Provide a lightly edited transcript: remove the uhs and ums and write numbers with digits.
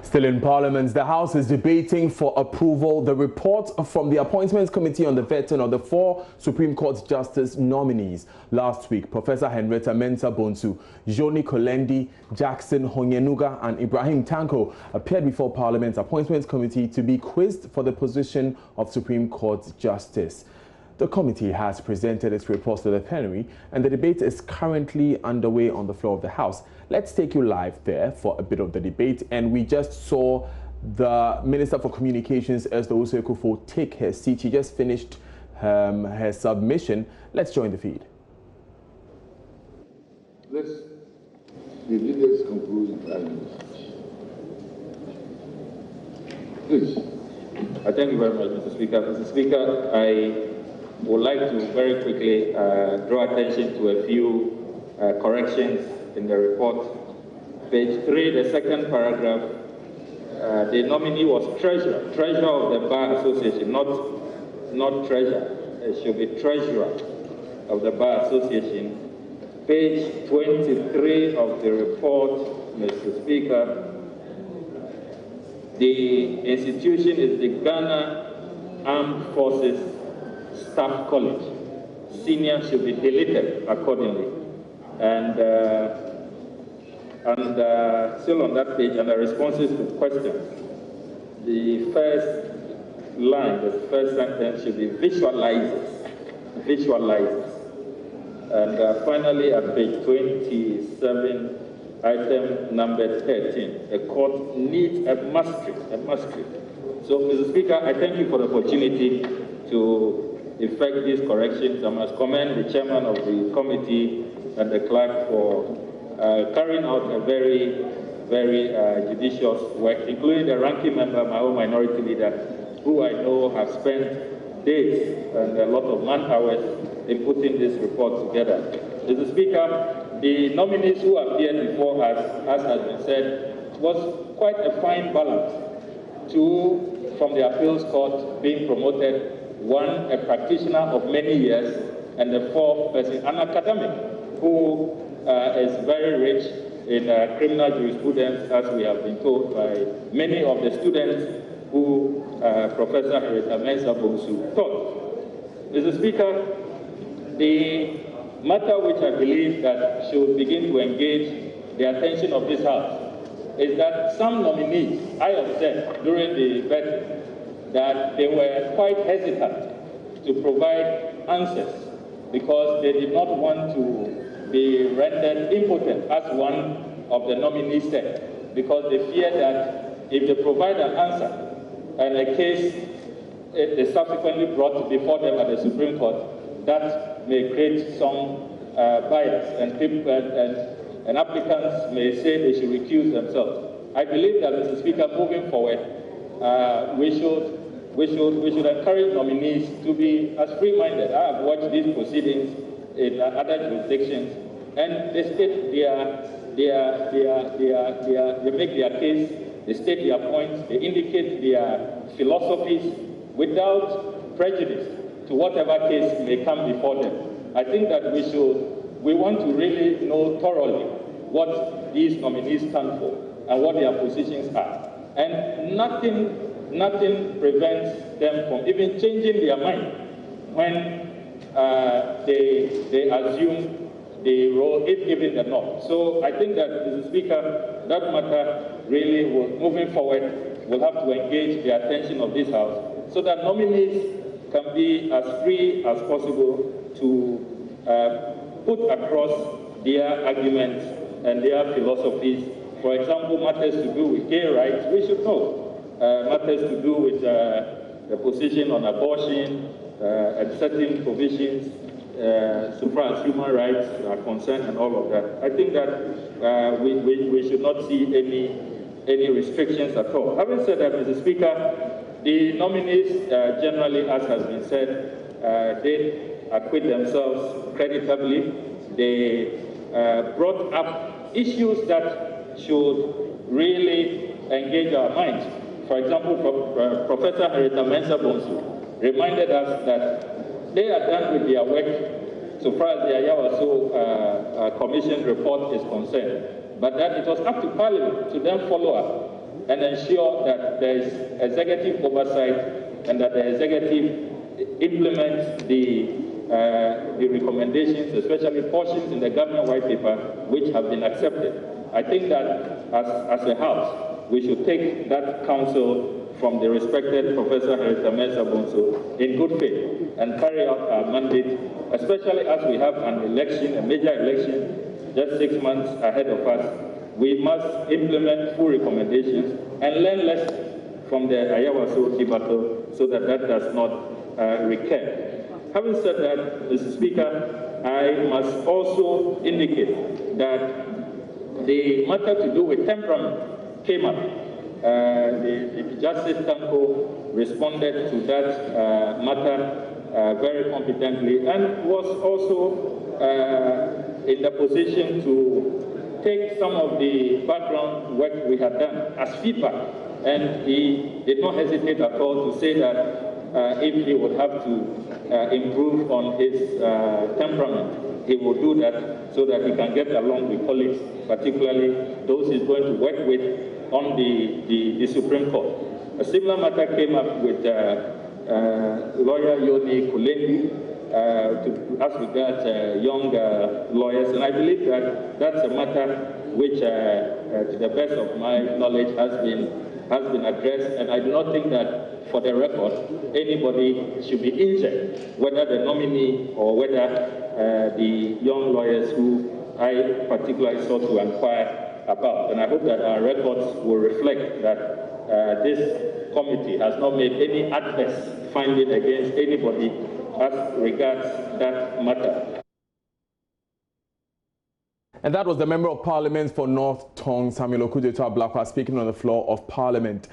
Still in Parliament, the House is debating for approval the report from the Appointments Committee on the vetting of the 4 Supreme Court Justice nominees. Last week, Professor Henrietta Mensah Bonsu, Joni Kolendi, Jackson Honyenuga and Ibrahim Tanko appeared before Parliament's Appointments Committee to be quizzed for the position of Supreme Court Justice. The committee has presented its reports to the plenary and the debate is currently underway on the floor of the House. Let's take you live there for a bit of the debate, and we just saw the Minister for Communications, Esther Usekufo, take her seat. She just finished her submission. Let's join the feed. The leaders conclude in 5 minutes. Please. Thank you very much, Mr. Speaker. Mr. Speaker, I would like to very quickly draw attention to a few corrections in the report. Page 3, the second paragraph, the nominee was treasurer of the Bar Association, not treasurer. It should be treasurer of the Bar Association. Page 23 of the report, Mr. Speaker, the institution is the Ghana Armed Forces Staff College. Senior should be deleted accordingly. And still on that page, under responses to questions, the first line, the first sentence should be visualizes. And finally, at page 27, item number 13, the court needs a manuscript. So, Mr. Speaker, I thank you for the opportunity to effect these corrections. I must commend the chairman of the committee and the clerk for carrying out a very judicious work, including the ranking member, my own minority leader, who I know has spent days and a lot of man hours in putting this report together. Mr. Speaker, the nominees who appeared before us, as has been said, was quite a fine balance. 2 from the appeals court being promoted, 1 a practitioner of many years, and the 4th person, an academic who is very rich in criminal jurisprudence, as we have been told by many of the students who Professor Henrietta Mensah Bonsu taught. Mr. Speaker, the matter which I believe that should begin to engage the attention of this House is that some nominees, I observed during the vetting, that they were quite hesitant to provide answers because they did not want to be rendered impotent, as one of the nominees said, because they fear that if they provide an answer and a case is subsequently brought before them at the Supreme Court, that may create some bias, and applicants may say they should recuse themselves. I believe that, Mr. Speaker, moving forward, we should encourage nominees to be as free-minded. I have watched these proceedings in other jurisdictions, and they state they make their case, they state their points, they indicate their philosophies without prejudice to whatever case may come before them. I think that we want to really know thoroughly what these nominees stand for and what their positions are. And nothing prevents them from even changing their mind when they assume the role if given the nod. So I think that, Mr. Speaker, that matter really moving forward will have to engage the attention of this House so that nominees can be as free as possible to put across their arguments and their philosophies. For example, matters to do with gay rights, we should know. Matters to do with the position on abortion and certain provisions, so far as human rights are concerned and all of that. I think that we should not see any restrictions at all. Having said that, Mr. Speaker, the nominees generally, as has been said, did acquit themselves creditably. They brought up issues that should really engage our minds. For example, Professor Henrietta Mensah Bonsu reminded us that they are done with their work so far as the Ayawaso Commission report is concerned, but that it was up to Parliament to then follow up and ensure that there is executive oversight and that the executive implements the recommendations, especially portions in the government white paper which have been accepted. I think that as a House, we should take that counsel from the respected Professor Henrietta Mensah-Bonsu in good faith and carry out our mandate, especially as we have an election, a major election, just 6 months ahead of us. We must implement full recommendations and learn lessons from the Ayawaso debacle so that that does not recur. Having said that, Mr. Speaker, I must also indicate that the matter to do with temperament came up. The Justice Tanko responded to that matter very competently and was also in the position to take some of the background work we had done as feedback. And he did not hesitate at all to say that if he would have to improve on his temperament, he will do that so that he can get along with colleagues, particularly those he's going to work with on the Supreme Court. A similar matter came up with lawyer Yoni Kulendi as regards young lawyers, and I believe that that's a matter which, to the best of my knowledge, has been addressed, and I do not think that, for the record, anybody should be injured, whether the nominee or whether the young lawyers who I particularly sought to inquire about. And I hope that our records will reflect that this committee has not made any adverse finding against anybody as regards that matter. And that was the Member of Parliament for North Tongue, Samuel OKUDZETO, ABLAKWA, speaking on the floor of Parliament.